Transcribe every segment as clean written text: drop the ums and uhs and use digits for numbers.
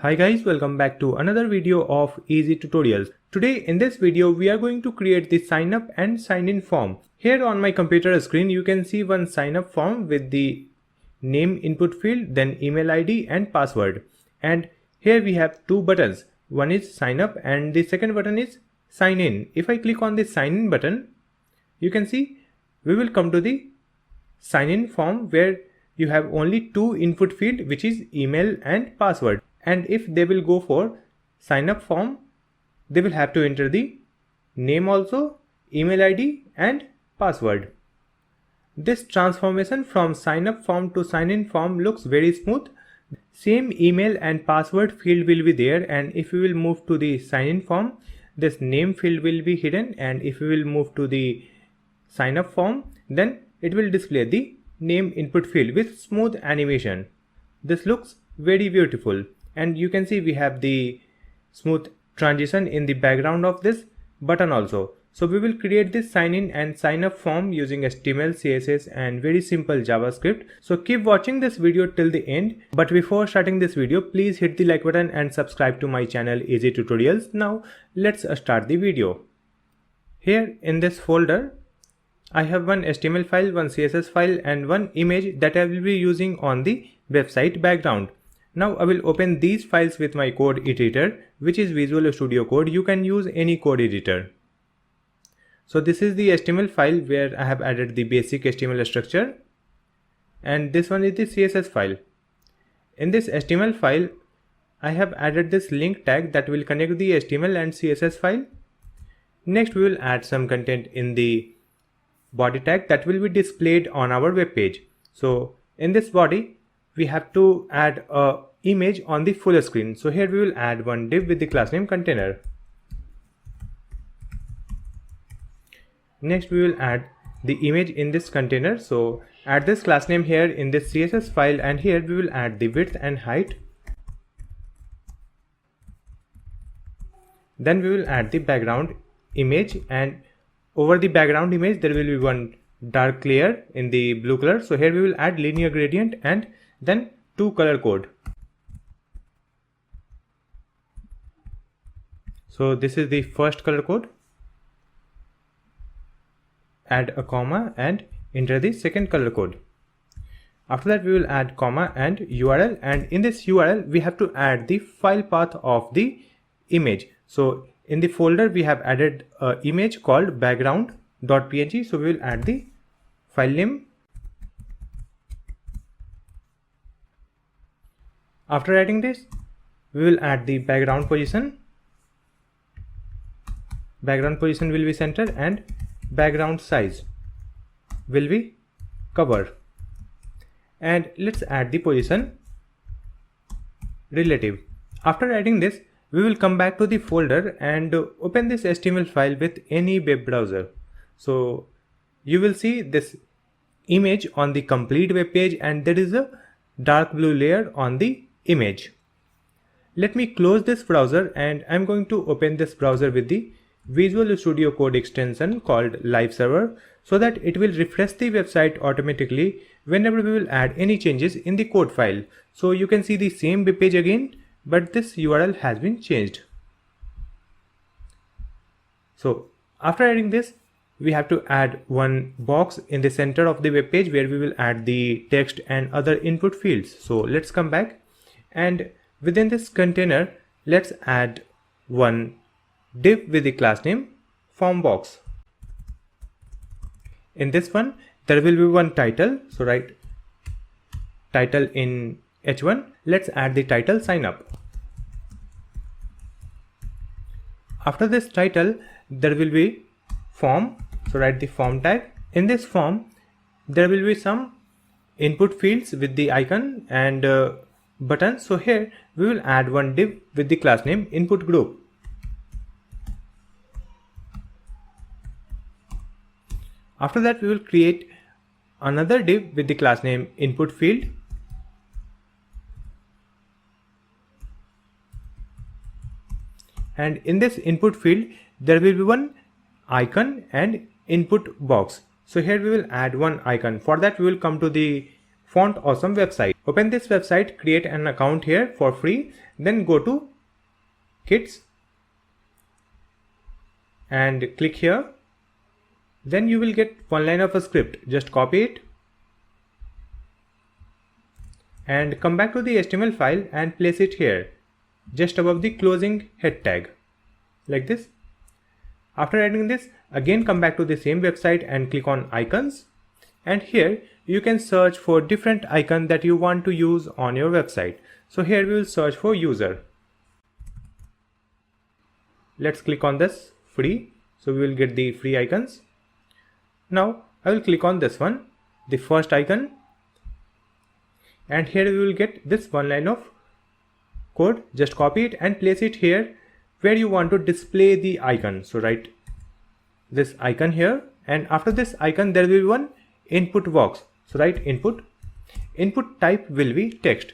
Hi guys, welcome back to another video of Easy Tutorials. Today in this video we are going to create the sign up and sign in form. Here on my computer screen you can see one sign up form with the name input field, then email ID and password. And here we have two buttons. One is sign up and the second button is sign in. If I click on the sign in button, you can see we will come to the sign in form where you have only two input field, which is email and password. And if they will go for sign up form, they will have to enter the name also, email ID and password. This transformation from sign up form to sign in form looks very smooth. Same email and password field will be there, and if we will move to the sign in form, this name field will be hidden, and if we will move to the sign up form, then it will display the name input field with smooth animation. This looks very beautiful, and you can see we have the smooth transition in the background of this button also. So we will create this sign in and sign up form using HTML, CSS and very simple JavaScript. So keep watching this video till the end. But before starting this video, please hit the like button and subscribe to my channel Easy Tutorials. Now let's start the video. Here in this folder, I have one HTML file, one CSS file and one image that I will be using on the website background. Now I will open these files with my code editor, which is Visual Studio Code. You can use any code editor. So this is the HTML file where I have added the basic HTML structure, and this one is the CSS file. In this HTML file, I have added this link tag that will connect the HTML and CSS file. Next, we will add some content in the body tag that will be displayed on our web page. So in this body, we have to add a image on the full screen. So here we will add one div with the class name container. Next we will add the image in this container. So add this class name here in this CSS file, and here we will add the width and height. Then we will add the background image, and over the background image there will be one dark layer in the blue color. So here we will add linear gradient and then two color code. So this is the first color code. Add a comma and enter the second color code. After that we will add comma and URL, and in this URL we have to add the file path of the image. So in the folder we have added an image called background.png. So we will add the file name. After adding this, we will add the background position. Background position will be center and background size will be cover. And let's add the position relative. After adding this, we will come back to the folder and open this HTML file with any web browser. So you will see this image on the complete web page, and there is a dark blue layer on the image. Let me close this browser, and I'm going to open this browser with the Visual Studio Code extension called Live Server, so that it will refresh the website automatically whenever we will add any changes in the code file. So you can see the same web page again, but this URL has been changed. So after adding this, we have to add one box in the center of the web page where we will add the text and other input fields. So let's come back, and within this container, let's add one div with the class name form box. In this one, there will be one title. So write title in H1. Let's add the title sign up. After this title, there will be form. So write the form tag. In this form, there will be some input fields with the icon and button. So here we will add one div with the class name input group. After that, we will create another div with the class name input field. And in this input field, there will be one icon and input box. So here we will add one icon. For that, we will come to the Font Awesome website. Open this website, create an account here for free, then go to Kids and click here. Then you will get one line of a script. Just copy it and come back to the HTML file and place it here, just above the closing head tag, like this. After adding this, again come back to the same website and click on icons, and here you can search for different icon that you want to use on your website. So here we will search for user. Let's click on this free, so we will get the free icons. Now I will click on this one, the first icon, and here we will get this one line of code. Just copy it and place it here where you want to display the icon. So write this icon here, and after this icon there will be one input box. So write input. Input type will be text,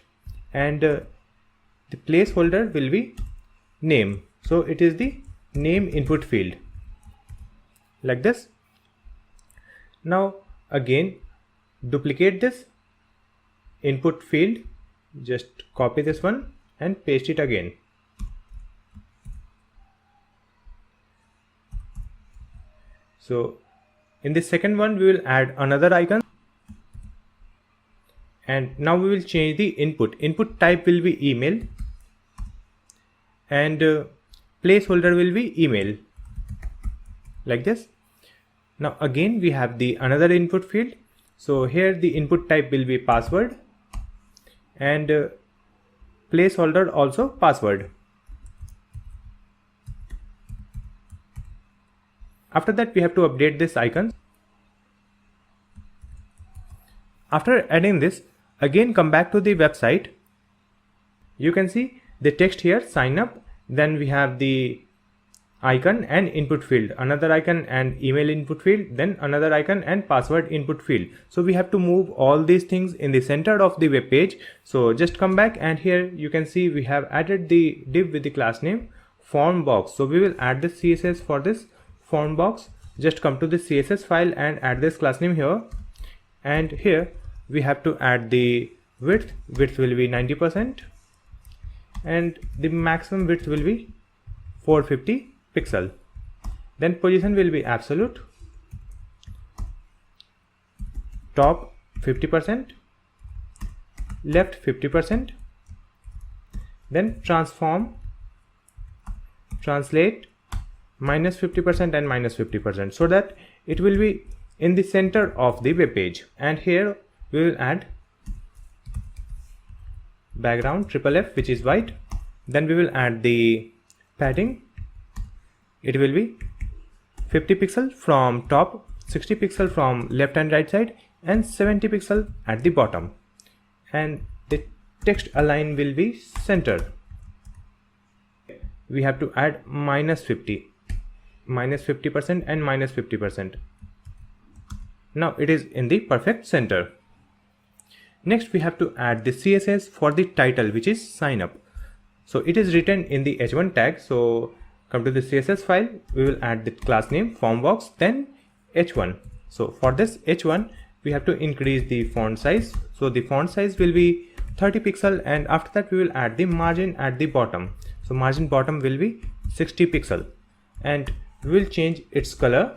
and the placeholder will be name. So it is the name input field, like this. Now again duplicate this input field, just copy this one and paste it again. So in the second one we will add another icon, and now we will change the input. Input type will be email, and placeholder will be email, like this. Now again we have the another input field. So here the input type will be password, and placeholder also password. After that we have to update this icon. After adding this, again come back to the website. You can see the text here, sign up, then we have the icon and input field, another icon and email input field, then another icon and password input field. So we have to move all these things in the center of the web page. So just come back, and here you can see we have added the div with the class name form box. So we will add the CSS for this form box. Just come to the CSS file and add this class name here, and here we have to add the width. Width will be 90%, and the maximum width will be 450 pixel. Then position will be absolute, top 50%, left 50%, then transform, translate -50% and -50%, so that it will be in the center of the web page. And here we will add background FFF, which is white. Then we will add the padding. It will be 50 pixel from top, 60 pixel from left and right side, and 70 pixel at the bottom. And the text align will be center. We have to add -50%, -50% and -50%. Now it is in the perfect center. Next we have to add the CSS for the title, which is sign up. So it is written in the h1 tag. So come to the CSS file, we will add the class name form box, then h1. So for this h1 we have to increase the font size. So the font size will be 30 pixel, and after that we will add the margin at the bottom. So margin bottom will be 60 pixel, and we will change its color.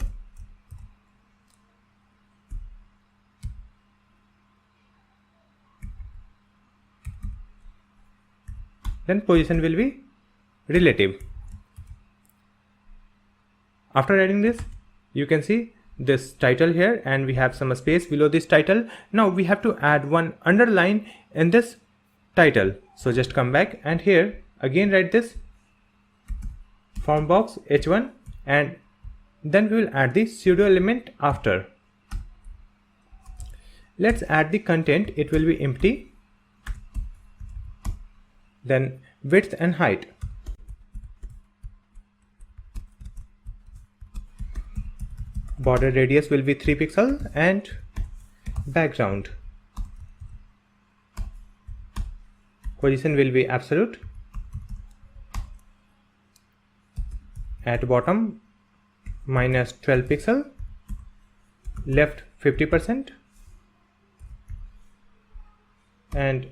Then position will be relative. After adding this, you can see this title here, and we have some space below this title. Now we have to add one underline in this title. So just come back, and here again write this form box h1, and then we will add the pseudo element after. Let's add the content. It will be empty. Then width and height. Border radius will be 3 pixel, and background. Position will be absolute. At bottom -12 pixel, left 50%, and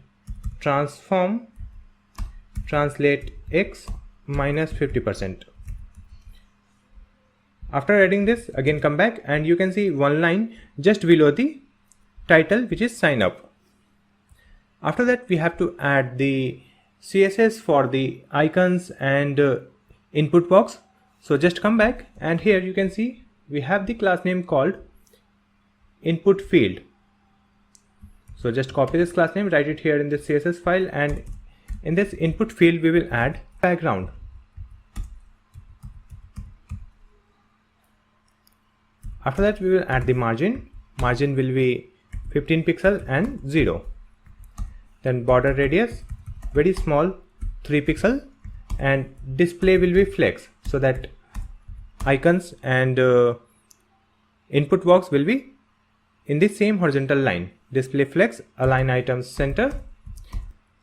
transform translate x minus 50%. After adding this, again come back and you can see one line just below the title, which is sign up. After that, we have to add the CSS for the icons and input box. So just come back and here you can see we have the class name called input field. So just copy this class name, write it here in the CSS file, and in this input field we will add background. After that, we will add the margin. Margin will be 15 pixel and 0. Then border radius, very small, 3 pixel, and display will be flex, so that icons and input box will be in the same horizontal line. Display flex, align items center.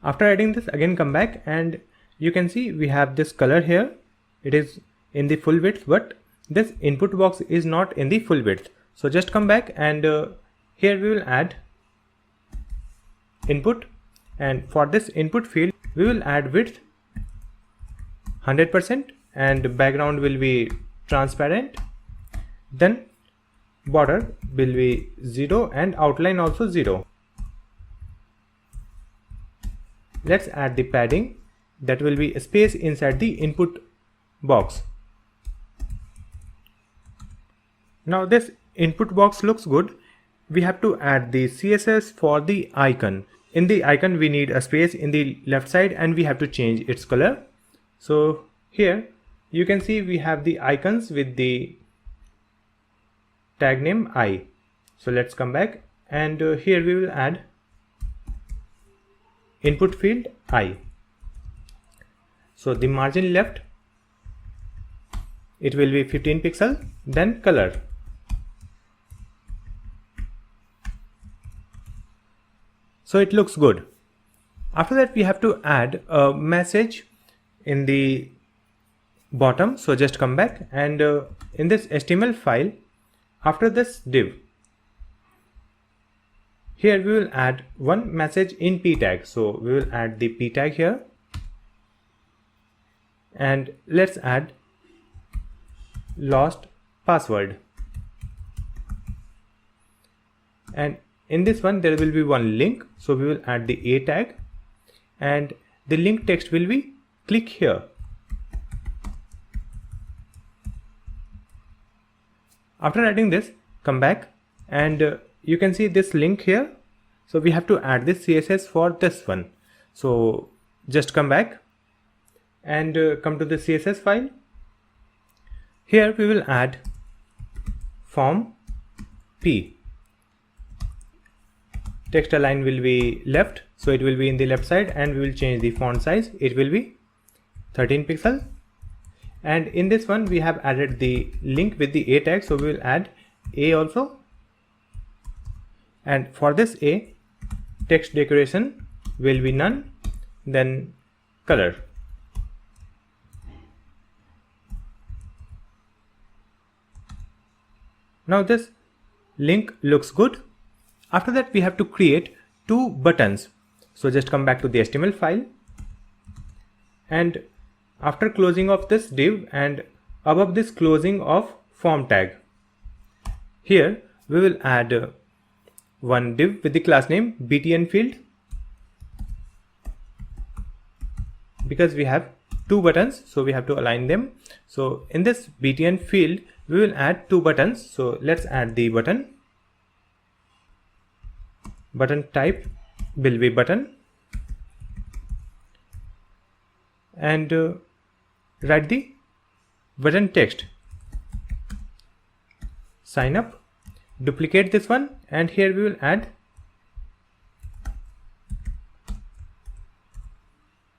After adding this, again come back and you can see we have this color here. It is in the full width, but this input box is not in the full width. So just come back and here we will add input, and for this input field we will add width 100% and background will be transparent. Then border will be 0 and outline also 0. Let's add the padding, that will be a space inside the input box. Now this input box looks good. We have to add the CSS for the icon. In the icon we need a space in the left side and we have to change its color. So here you can see we have the icons with the tag name I. So let's come back and here we will add input field I. So the margin left, it will be 15 pixel, then color. So it looks good. After that, we have to add a message in the bottom. So just come back and in this HTML file, after this div, here we will add one message in p tag. So we will add the p tag here and let's add lost password, and in this one there will be one link. So we will add the a tag and the link text will be click here. After adding this, come back and you can see this link here. So we have to add this CSS for this one. So just come back and come to the CSS file. Here we will add form p. Text align will be left, so it will be in the left side, and we will change the font size. It will be 13 pixel. And in this one we have added the link with the a tag, so we will add a also. And for this a, text decoration will be none, then color. Now this link looks good. After that, we have to create two buttons. So just come back to the HTML file and after closing of this div and above this closing of form tag, here we will add one div with the class name btn field, because we have two buttons, so we have to align them. So in this btn field we will add two buttons. So let's add the button. Button type will be button, and write the button text sign up. Duplicate this one and here we will add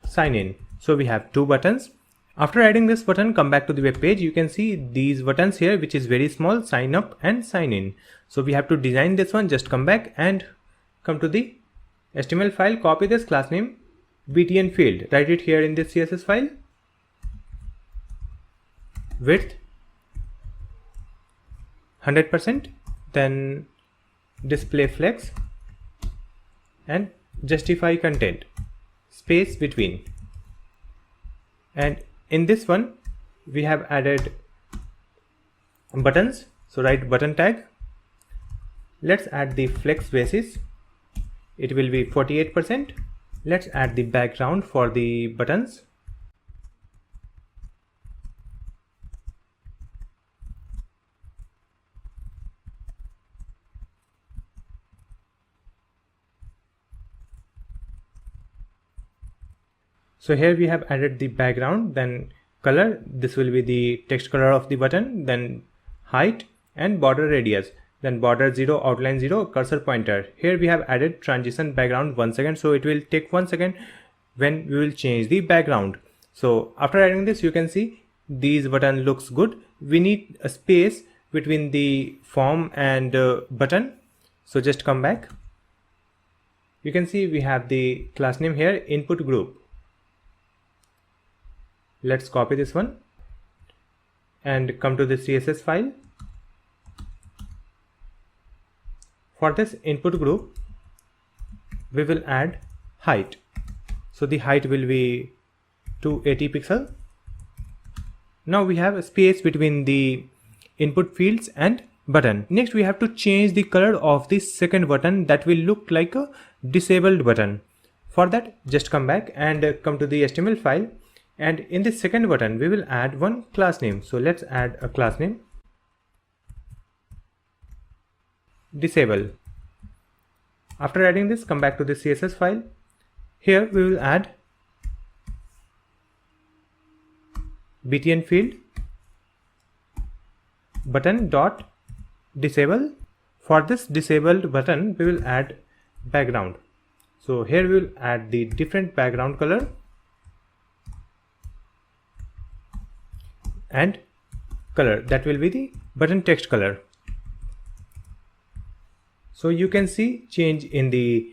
sign in. So we have two buttons. After adding this button, come back to the web page. You can see these buttons here, which is very small, sign up and sign in. So we have to design this one. Just come back and come to the HTML file, copy this class name btn field, write it here in this CSS file. Width 100%, then display flex and justify content, space between, and in this one we have added buttons, so write button tag. Let's add the flex basis, it will be 48%. Let's add the background for the buttons. So here we have added the background, then color, this will be the text color of the button, then height and border radius, then border 0, outline 0, cursor pointer. Here we have added transition background 1 second, so it will take 1 second when we will change the background. So after adding this, you can see these button looks good. We need a space between the form and button, so just come back. You can see we have the class name here, input group. Let's copy this one and come to the CSS file. For this input group, we will add height. So the height will be 280 pixel. Now we have a space between the input fields and button. Next we have to change the color of the second button that will look like a disabled button. For that, just come back and come to the HTML file. And in the second button, we will add one class name. So let's add a class name, disable. After adding this, come back to the CSS file. Here we will add btn field button dot disable. For this disabled button, we will add background. So here we will add the different background color and color, that will be the button text color. So you can see change in the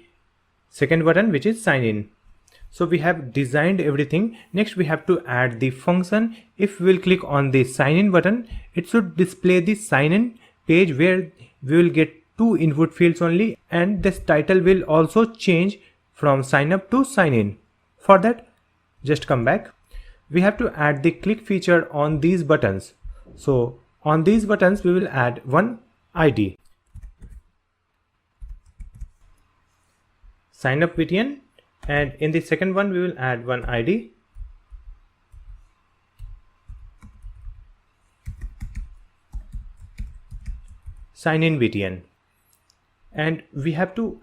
second button, which is sign in. So we have designed everything. Next we have to add the function. If we will click on the sign in button, it should display the sign in page where we will get 2 input fields only, and this title will also change from sign up to sign in. For that, just come back. We have to add the click feature on these buttons. So on these buttons we will add one ID, sign up btn, and in the second one we will add one ID, sign in btn, and we have to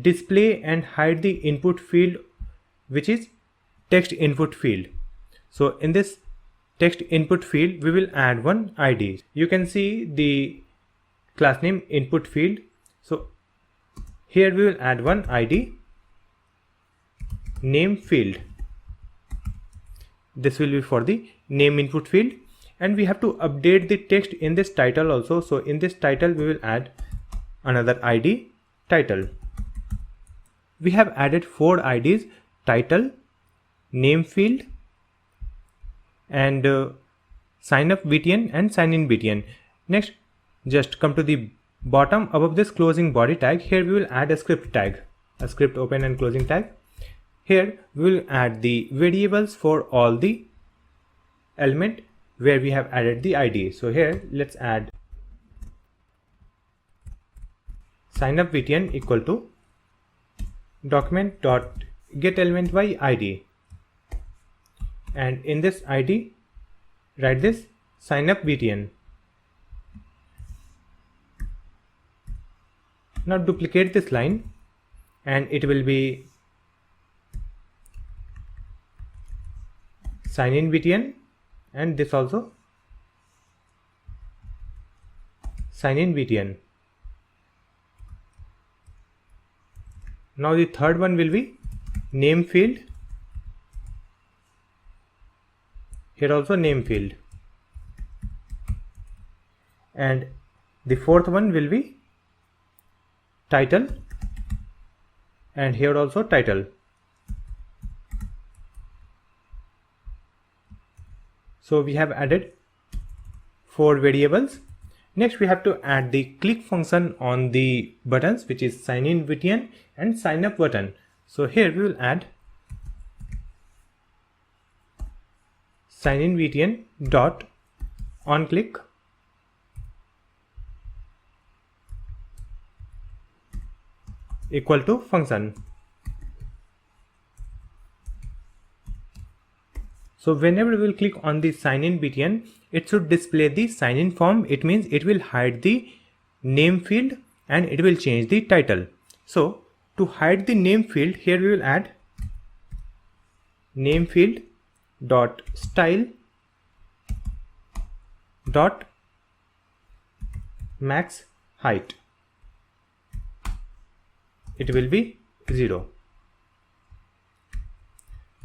display and hide the input field, which is text input field. So in this text input field, we will add one ID. You can see the class name input field. So here we will add one ID, name field. This will be for the name input field, and we have to update the text in this title also. So in this title, we will add another ID, title. We have added 4 IDs, title, name field, and sign up btn and sign in btn. Next, just come to the bottom above this closing body tag. Here we will add a script tag, a script open and closing tag. Here we will add the variables for all the element where we have added the ID. So here let's add sign up btn equal to document dot get element by ID, and in this ID write this sign up btn. Now duplicate this line and it will be sign in btn, and this also sign in btn. Now the third one will be name field. Here also name field, and the fourth one will be title, and here also title. So we have added 4 variables. Next we have to add the click function on the buttons, which is sign in btn and sign up button. So here we will add sign in btn dot on click equal to function. So whenever we will click on the sign in btn, it should display the sign in form. It means it will hide the name field and it will change the title. So to hide the name field, here we will add name field dot style dot max height. It will be 0.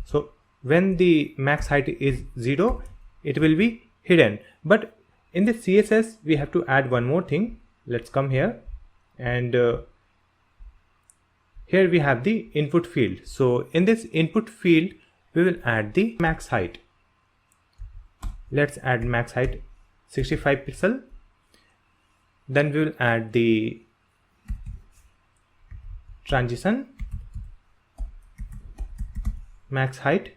So when the max height is 0, it will be hidden. But in the CSS we have to add one more thing. Let's come here, and here we have the input field. So in this input field we will add the max height. Let's add max height 65 pixel. Then we will add the transition max height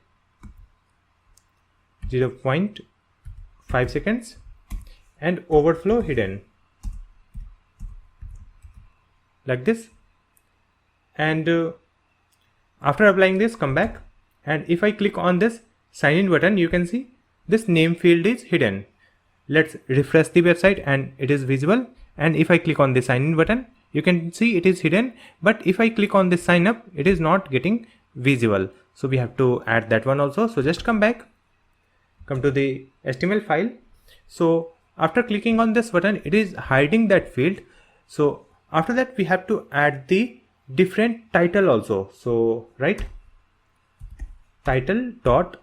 0.5 seconds and overflow hidden, like this. And after applying this, come back, and if I click on this sign in button, you can see this name field is hidden. Let's refresh the website and it is visible. And if I click on the sign in button, you can see it is hidden, but if I click on the sign up, it is not getting visible. So we have to add that one also. So just come back, come to the HTML file. So after clicking on this button, it is hiding that field. So after that we have to add the different title also. So write title dot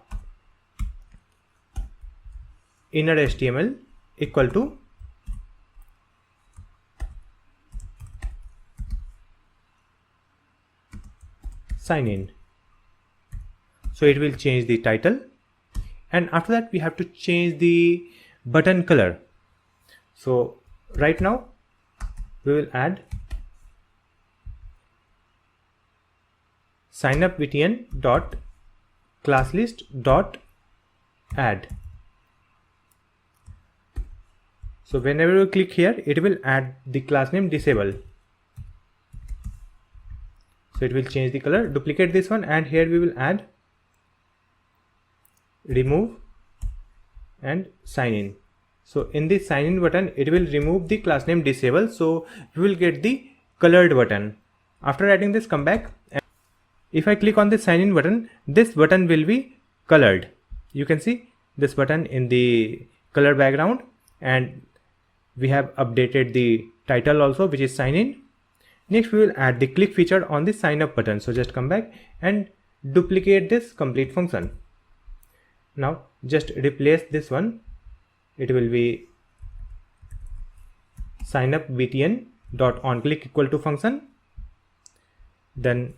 inner HTML equal to sign in. So it will change the title, and after that we have to change the button color. So right now we will add signup btn dot class list dot add. So whenever you click here, it will add the class name disable. So it will change the color. Duplicate this one, and here we will add remove and sign in. So in the sign in button, it will remove the class name disable. So we will get the colored button. After adding this, come back, and if I click on the sign in button, this button will be colored. You can see this button in the color background, and we have updated the title also, which is sign in. Next we will add the click feature on the sign up button. So just come back and duplicate this complete function. Now just replace this one. It will be sign up btn dot on click equal to function. Then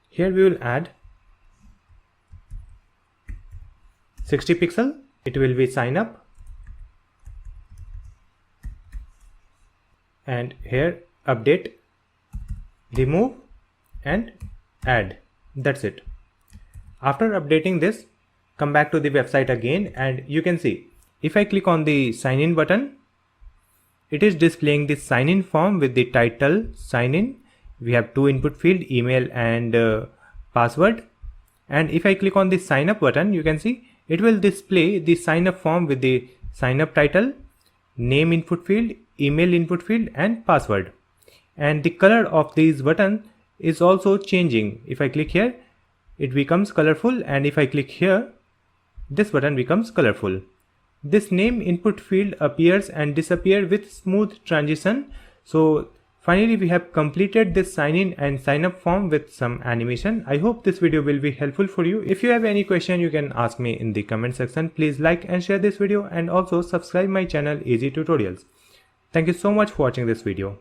here we will add 60 pixel. It will be sign up, and here update, remove and add. That's it. After updating this, come back to the website again, and you can see if I click on the sign in button, it is displaying the sign in form with the title sign in. We have two input field, email and password. And if I click on the sign up button, you can see it will display the sign up form with the sign up title, name input field, email input field and password. And the color of these button is also changing. If I click here, it becomes colorful, and if I click here, this button becomes colorful. This name input field appears and disappears with smooth transition. So finally we have completed this sign in and sign up form with some animation. I hope this video will be helpful for you. If you have any question, you can ask me in the comment section. Please like and share this video, and also subscribe my channel Easy Tutorials. Thank you so much for watching this video.